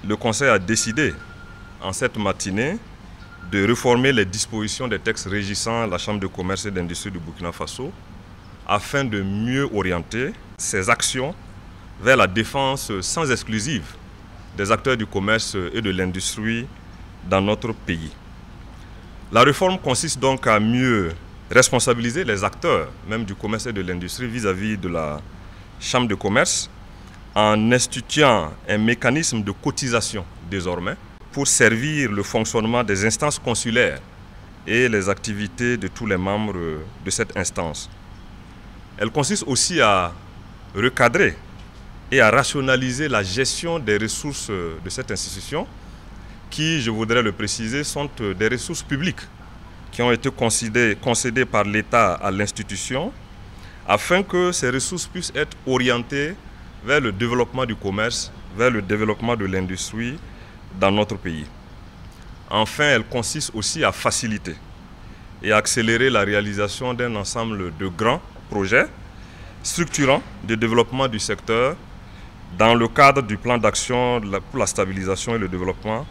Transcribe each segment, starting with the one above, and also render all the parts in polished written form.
le Conseil a décidé en cette matinée de réformer les dispositions des textes régissant la Chambre de commerce et d'industrie du Burkina Faso afin de mieux orienter ses actions vers la défense sans exclusive des acteurs du commerce et de l'industrie dans notre pays. La réforme consiste donc à mieux responsabiliser les acteurs même du commerce et de l'industrie vis-à-vis de la Chambre de commerce en instituant un mécanisme de cotisation désormais pour servir le fonctionnement des instances consulaires et les activités de tous les membres de cette instance. Elle consiste aussi à recadrer et à rationaliser la gestion des ressources de cette institution qui, je voudrais le préciser, sont des ressources publiques qui ont été concédées par l'État à l'institution afin que ces ressources puissent être orientées vers le développement du commerce, vers le développement de l'industrie dans notre pays. Enfin, elle consiste aussi à faciliter et à accélérer la réalisation d'un ensemble de grands projets structurants de développement du secteur dans le cadre du plan d'action pour la stabilisation et le développement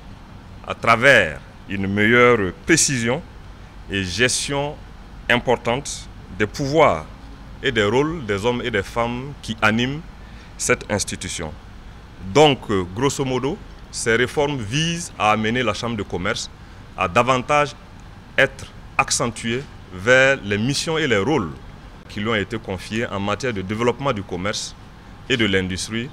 à travers une meilleure précision et gestion importante des pouvoirs et des rôles des hommes et des femmes qui animent cette institution. Donc, grosso modo, ces réformes visent à amener la Chambre de commerce à davantage être accentuée vers les missions et les rôles qui lui ont été confiés en matière de développement du commerce et de l'industrie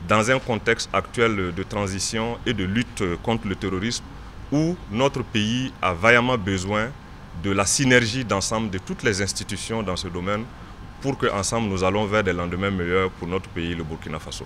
dans un contexte actuel de transition et de lutte contre le terrorisme où notre pays a vaillamment besoin de la synergie d'ensemble de toutes les institutions dans ce domaine pour qu'ensemble nous allons vers des lendemains meilleurs pour notre pays, le Burkina Faso.